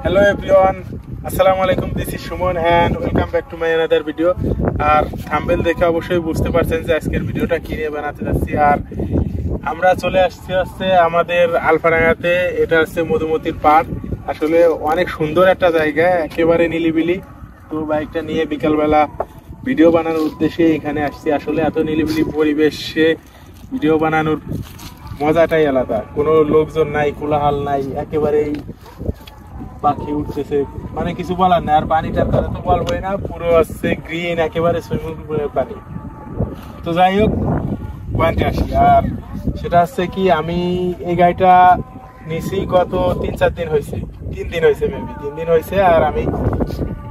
Hello everyone, Assalamu alaikum. This is Shumon and welcome back to my another video. আর thumbnail দেখে অবশ্যই বুঝতে পারছেন যে আজকের ভিডিওটা কি নিয়ে বানাতে যাচ্ছি। আর আমরা চলে আসছি আমাদের আলফাডাঙ্গাতে। এটা হচ্ছে মধুমতির পার্ক। আসলে অনেক সুন্দর একটা জায়গা, একেবারে নিলিবিলি। তো বাইকটা নিয়ে বিকালবেলা ভিডিও বানানোর উদ্দেশ্যে এখানে আসছি। আসলে এত নিলিবিলি পরিবেশে ভিডিও বানানোর মজাটাই আলাদা। কোনো লোকজন নাই, কোলাহল নাই, একেবারেই পাখি উঠতেছে, মানে কিছু বলার নেই। আর পানিটার কথা তো বলবোই না, পুরো হচ্ছে গ্রিন, একেবারে সুইমিং পুলের পানি। তো যাই হোক, পয়েন্টে আসি। আর সেটা হচ্ছে কি, আমি এই গাড়িটা নিছি গত 3-4 দিন হয়েছে, 3 দিন হয়েছে, মেবি 3 দিন হয়েছে। আর আমি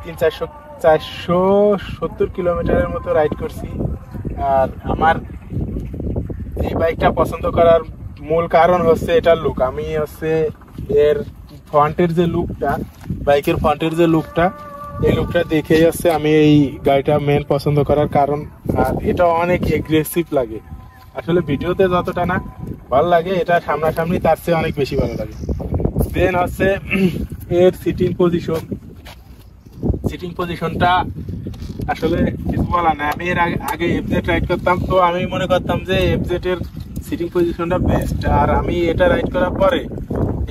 470 কিলোমিটারের মতো রাইড করছি। আর আমার এই বাইকটা পছন্দ করার মূল কারণ হচ্ছে এটার লুক। আমি হচ্ছে এর ফ্রন্টের যে লুকটা, বাইকের ফ্রন্টের যে লুকটা, এই লুকটা দেখেই হচ্ছে আমি এই গাড়িটা মেন পছন্দ করার কারণ। আর এটা অনেক এগ্রেসিভ লাগে। আসলে ভিডিওতে যতটা না ভালো লাগে, এটা সামনাসামনি তার চেয়ে অনেক বেশি ভালো লাগে। দেন হচ্ছে এর সিটিং পজিশনটা আসলে কিছু বলা না। আমি এর আগে এফজেড রাইড করতাম, তো আমি মনে করতাম যে এফজেড এর সিটিং পজিশনটা বেস্ট। আর আমি এটা রাইড করার পরে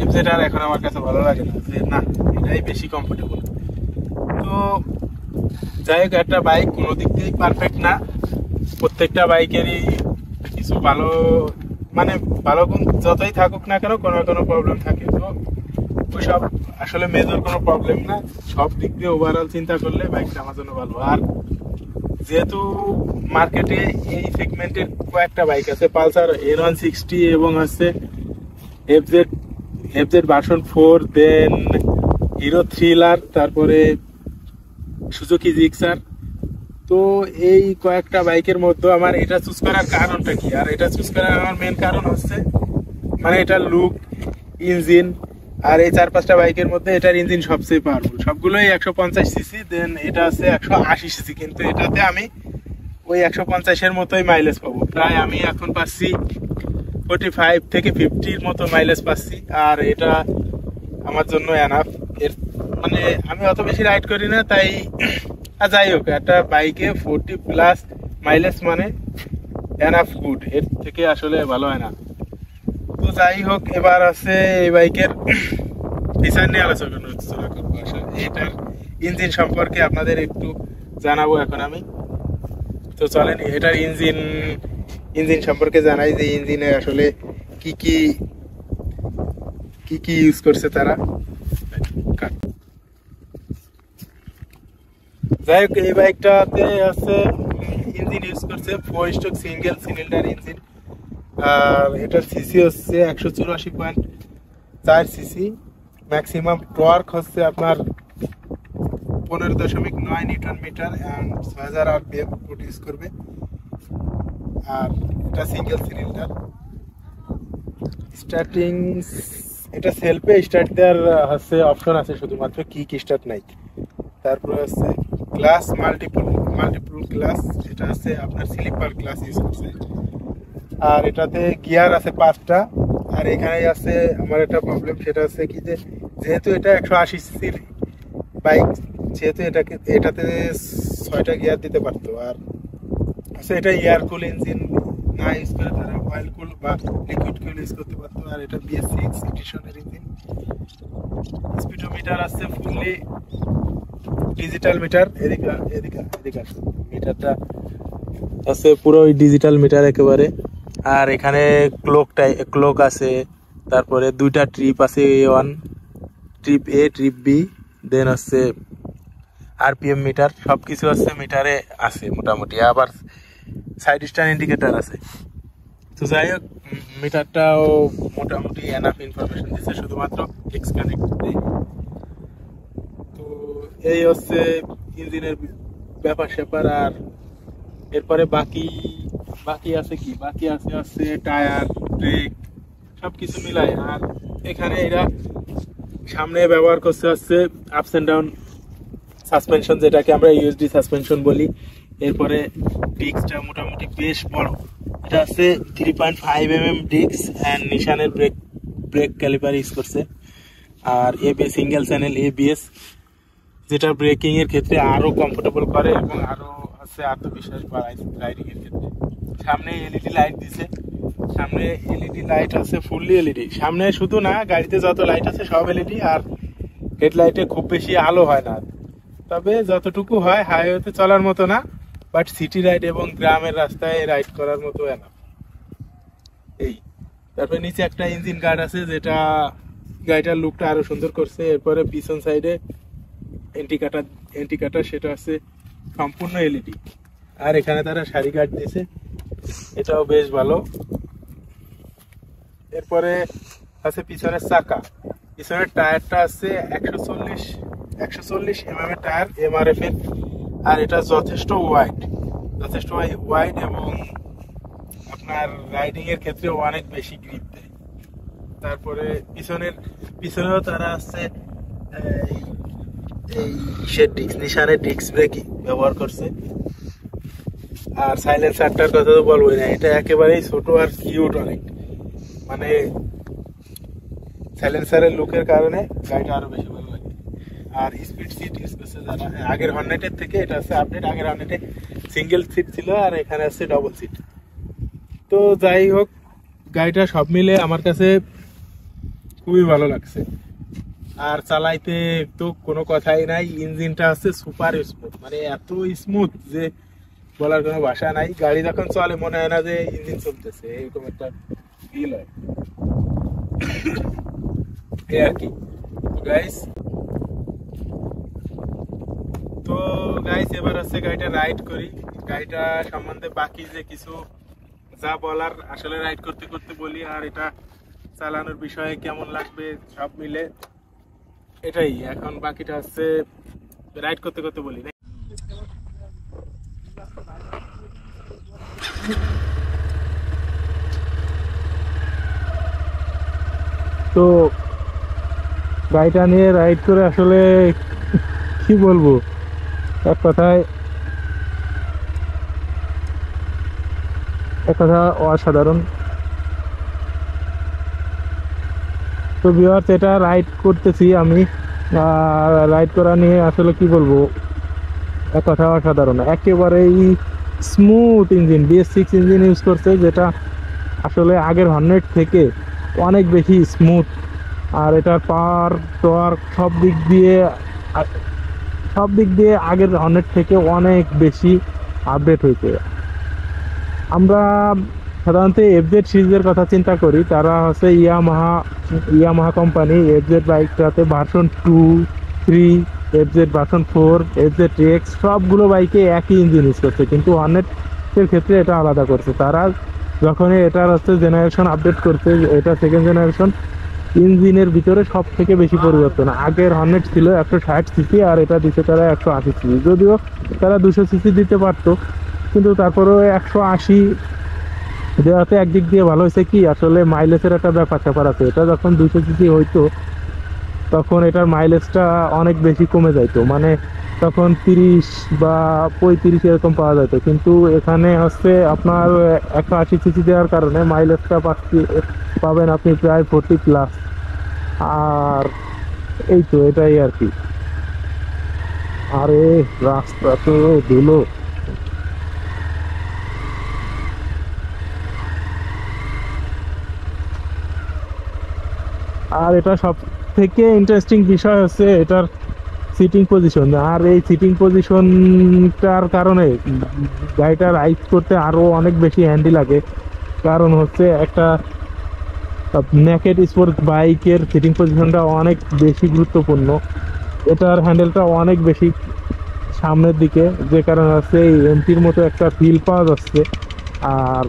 এফজেড আর এখন আমার কাছে ভালো লাগে না, যে না, এটাই বেশি কমফোর্টেবল। তো যাই হোক, একটা বাইক কোনো দিক দিয়েই পারফেক্ট না। প্রত্যেকটা বাইকেরই কিছু ভালো, মানে ভালো গুণ যতই থাকুক না কেন, কোনো কোনো প্রবলেম থাকে। তো ওইসব আসলে মেজর কোনো প্রবলেম না। সব দিক দিয়ে ওভারঅল চিন্তা করলে বাইকটা আমার জন্য ভালো। আর যেহেতু মার্কেটে এই সেগমেন্টের কয়েকটা বাইক আছে, পালসার N160 এবং হচ্ছে এফজেড ভার্সন 4, দেন হিরো থ্রিলার, তারপরে সুজুকি জিক্সার। তো এই কয়েকটা বাইকের মধ্যে আমার এটা চুজ করার কারণটা কি? আর এটা চুজ করার আমার মেন কারণ হচ্ছে মানে এটার লুক, ইঞ্জিন। আর এই 4-5টা বাইকের মধ্যে এটার ইঞ্জিন সবচেয়ে পাওয়ারফুল। সবগুলোই 150 সিসি, দেন এটা আছে 180 সিসি। কিন্তু এটাতে আমি ওই 150-এর মতোই মাইলেজ পাবো। প্রায় আমি এখন পাচ্ছি 45 থেকে 50-র মতো মাইলেজ পাচ্ছি। আর এটা আমার জন্য এনাফ। এর মানে আমি অত বেশি রাইড করি না, তাই। আর যাই হোক, একটা বাইকে 40+ মাইলেজ মানে এনাফ গুড, এর থেকে আসলে ভালো হয় না। তো যাই হোক, এবার আছে এই বাইকের ফিচার নিয়ে আলোচনা করবো। আসলে এটার ইঞ্জিন সম্পর্কে আপনাদের একটু জানাবো এখন আমি। তো চলেন এটার ইঞ্জিন সম্পর্কে জানাই, যে ইঞ্জিনে আসলে কি কি ইউজ করছে তারা। যাই হোক, এই বাইকটাতে আছে ইঞ্জিন ইউজ করছে 4 স্ট্রোক সিঙ্গেল সিলিন্ডার ইঞ্জিন। আর এটার সিসি হচ্ছে 184.4 সিসি। ম্যাক্সিমাম টর্ক হচ্ছে আপনার 15.9 newton metre and 6000 RPM produce করবে। আর এটা সিঙ্গেল সিলিন্ডার। এটা সেলফে স্টার্ট দেওয়ার হচ্ছে অপশন আছে, শুধুমাত্র কিক স্টার্ট নাই। তারপরে হচ্ছে গ্লাস মাল্টিপল গ্লাস, এটা হচ্ছে আপনার স্লিপার গ্লাস ইউজ করছে। আর এটাতে গিয়ার আছে 5টা। আর এখানে আছে আমার একটা প্রবলেম, সেটা হচ্ছে কি, যে যেহেতু এটা 180 সিসির বাইক, সেহেতু এটাতে 6টা গিয়ার দিতে পারতো। আর এটা এয়ার কুল ইঞ্জিন না ইউজ করে তারা অয়েল কুল বা লিকুইড কুল ইউজ করতে পারতো। আর এটা BS6 এডিশনের ইঞ্জিন। স্পিডোমিটার আছে ফুললি ডিজিটাল মিটার। এদিকে আসে, মিটারটা আছে পুরো ডিজিটাল মিটার একেবারে। আর এখানে ক্লক আছে, তারপরে 2টা ট্রিপ আছে, A1 trip A, trip B, দেন হচ্ছে RPM মিটার। সবকিছু হচ্ছে মিটারে আছে মোটামুটি। আবার সাইড স্ট্যান্ড ইন্ডিকেটার আছে। তো যাই হোক, মিটারটাও মোটামুটি এনাফ ইনফরমেশন দিচ্ছে, শুধুমাত্র এক্স কানেক্ট দেয়। তো এই হচ্ছে ইঞ্জিনের ব্যাপার স্যাপার। আর এরপরে বাকি আছে কি, বাকি আছে হচ্ছে টায়ার, ব্রেক, সবকিছু মিলাই। আর এখানে এরা সামনে ব্যবহার করছে হচ্ছে আপস অ্যান্ড ডাউন সাসপেনশন, যেটাকে আমরা USD সাসপেনশন বলি। এরপরে ডিস্কটা মোটামুটি বেশ বড়, এটা হচ্ছে 3.5 mm ডিস্ক অ্যান্ড নিশানের ব্রেক ক্যালিপার ইউজ করছে। আর এবিএস সিঙ্গেল চ্যানেল এবিএস, যেটা ব্রেকিং এর ক্ষেত্রে আরো কমফোর্টেবল করে এবং আরো হচ্ছে আত্মবিশ্বাস বাড়ায় রাইডিং এর ক্ষেত্রে। সামনে এলইডি লাইট দিছে, সামনে এলইডি লাইট আছে ফুললি এলইডি, সামনে শুধু না গাড়িতে যত লাইট আছে সব এলইডি। আর হেডলাইটে খুব বেশি আলো হয় না, তবে যতটুকু হয় হাইওয়েতে চলার মতো না, বাট সিটি রাইড এবং গ্রামের রাস্তায় রাইড করার মতো না এই। তারপরে নিচে একটা ইঞ্জিন গার্ড আছে, যেটা গাড়িটার লুকটা আরো সুন্দর করছে। এরপরে পিছন সাইডে এন্টিকাটার সেটা আছে সম্পূর্ণ এলইডি। আর এখানে তারা সারি গার্ড দিয়েছে, এটাও বেশ ভালো। এরপরে আছে পিছনের চাকা, পিছনের টায়ারটা আছে 140 mm এর টায়ার এমআরএফ এর। আর এটা যথেষ্ট ওয়াইড এবং আপনার রাইডিং এর ক্ষেত্রে অনেক বেশি গ্রিপ দেয়। তারপরে পিছনেও তারা আছে নিশানের ডিস্ক ব্রেক ব্যবহার করছে। আর সাইলেন্সারটার কথা তো বলবোই না, এটা একেবারেই ছোট আর কিউট অনেক, মানে সাইলেন্সারের লুকের কারণে গাড়িটা আরো বেশি ভালো লাগে। আর স্পিড সিট স্পেসে যারা আগের হর্নেটের থেকে এটা আছে আপডেট, আগের হর্নেটে সিঙ্গেল সিট ছিল আর এখানে আছে ডবল সিট। তো যাই হোক, গাড়িটা সব মিলে আমার কাছে খুবই ভালো লাগছে। আর চালাইতে তো কোনো কথাই নাই, ইঞ্জিনটা আছে সুপার স্মুথ, মানে এত স্মুথ যে বলার কোনো ভাষা নাই। গাড়ি যখন চলে মনে হয় না যে ইঞ্জিন চলতেছে, এরকম একটা ফিল হয় এই আর কি গাইস। তো গাইস এবার হচ্ছে গাড়িটা রাইড করি। গাড়িটা সম্বন্ধে বাকি যে কিছু যা বলার আসলে রাইড করতে করতে বলি, আর এটা চালানোর বিষয়ে কেমন লাগবে সব মিলে এটাই। এখন বাকিটা হচ্ছে রাইড করতে করতে বলি। তো গাড়িটা নিয়ে রাইড করে আসলে কি বলবো, এক কথা অসাধারণ। তো ভিউয়ার্স, এটা রাইড করতেছি আমি, রাইড করা নিয়ে আসলে কি বলবো, এক কথা অসাধারণ, একেবারেই smooth engine, BS6 engine use করছে, যেটা আসলে আগের হর্নেট থেকে অনেক বেশি স্মুথ। আর এটার পাওয়ার টর্ক সব দিক দিয়ে আগের হর্নেট থেকে অনেক বেশি আপডেট হয়েছে। আমরা সাধারণত FZ সিরিজের কথা চিন্তা করি, তারা হচ্ছে ইয়ামাহা কোম্পানি FZ বাইকটাতে ভার্সন 2, 3, FZ ভার্সন 4, FZ-TX সবগুলো বাইকে একই ইঞ্জিন ইউজ করছে, কিন্তু হর্নেটের ক্ষেত্রে এটা আলাদা করছে। তারা যখনই এটার হচ্ছে জেনারেশন আপডেট করছে, এটা সেকেন্ড জেনারেশন, ইঞ্জিনের ভিতরে সব থেকে বেশি পরিবর্তন। আগের হর্নেট ছিল 160 সিসি আর এটা দিচ্ছে তারা 180 সিসি, যদিও তারা 200 সিসি দিতে পারতো, কিন্তু তারপরেও 180 দেওয়াতে একদিক দিয়ে ভালো হয়েছে কি, আসলে মাইলেজের একটা ব্যাপার আছে। এটা যখন 200 সিসি হইতো তখন এটার মাইলেজটা অনেক বেশি কমে যাইতো, মানে তখন 30 বা 35 এরকম পাওয়া যেত, কিন্তু এখানে হচ্ছে আপনার 180 সিসি দেওয়ার কারণে মাইলেজটা পাবেন আপনি প্রায় 40+। আর এই তো এটাই আর কি। আরে রাস্তা তো ধুলো। আর এটা সব থেকে ইন্টারেস্টিং বিষয় হচ্ছে এটার সিটিং পজিশন। আর এই সিটিং পজিশনটার কারণে গাড়িটা রাইড করতে আরো অনেক বেশি হ্যান্ডি লাগে, কারণ হচ্ছে একটা নেকেড স্পোর্টস বাইকের সিটিং পজিশনটা অনেক বেশি গুরুত্বপূর্ণ। এটার হ্যান্ডেলটা অনেক বেশি সামনের দিকে, যে কারণে হচ্ছে এই এমটির মতো একটা ফিল পাওয়া যাচ্ছে। আর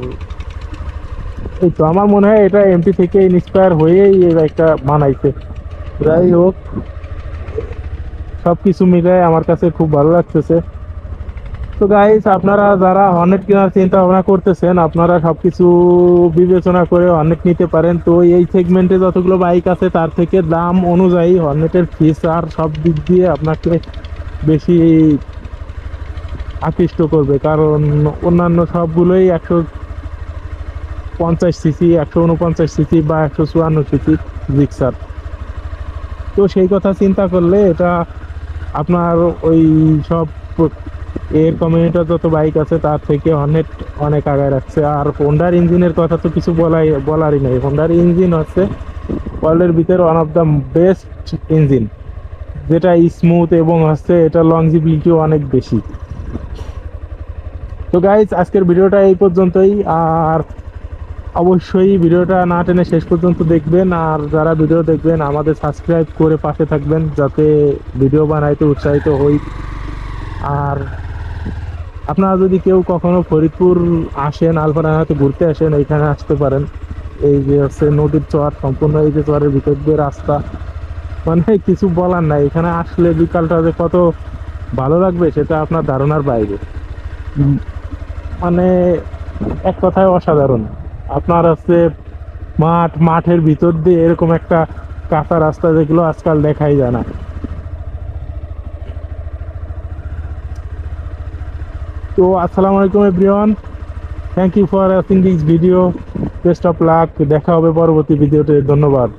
এই তো আমার মনে হয় এটা এমটি থেকে ইন্সপায়ার হয়েই এই বাইকটা বানাইছে। যাই হোক, সবকিছু মিলে আমার কাছে খুব ভালো লাগতেছে। তো গাইস, আপনারা যারা হর্নেট কেনার চিন্তা ভাবনা করতেছেন, আপনারা সবকিছু বিবেচনা করে হর্নেট নিতে পারেন। তো এই সেগমেন্টে যতগুলো বাইক আছে তার থেকে দাম অনুযায়ী হর্নেটের ফিচার সব দিক দিয়ে আপনাকে বেশি আকৃষ্ট করবে, কারণ অন্যান্য সবগুলোই 150 সিসি, 149 সিসি বা 154 সিসি জিক্সার। তো সেই কথা চিন্তা করলে এটা আপনার ওই সব এর কমিউনিটির যত বাইক আছে তার থেকে অনেক অনেক আগায় রাখছে। আর হোন্ডার ইঞ্জিনের কথা তো কিছু বলারই নেই। হোন্ডার ইঞ্জিন হচ্ছে ওয়ার্ল্ডের ভিতরে one of the best engine, যেটা স্মুথ এবং হচ্ছে এটা লংজিবিলিটিও অনেক বেশি। তো গাইজ আজকের ভিডিওটা এই পর্যন্তই। আর অবশ্যই ভিডিওটা না টেনে শেষ পর্যন্ত দেখবেন, আর যারা ভিডিও দেখবেন আমাদের সাবস্ক্রাইব করে পাশে থাকবেন যাতে ভিডিও বানাইতে উৎসাহিত হই। আর আপনারা যদি কেউ কখনো ফরিদপুর আসেন, আলফাডাঙ্গাতে ঘুরতে আসেন, এইখানে আসতে পারেন। এই যে হচ্ছে নদীর চর, সম্পূর্ণ এই যে চরের ভিতর দিয়ে রাস্তা, মানে কিছু বলার নাই। এখানে আসলে বিকালটা যে কত ভালো লাগবে সেটা আপনার ধারণার বাইরে। মানে এক কথায় অসাধারণ। আপনার হচ্ছে মাঠের ভিতর দিয়ে এরকম একটা কাঁচা রাস্তা, যেগুলো আজকাল দেখাই যায় না। তো আসসালামু আলাইকুম everyone, thank you for watching this video, best of luck. দেখা হবে পরবর্তী ভিডিওতে, ধন্যবাদ।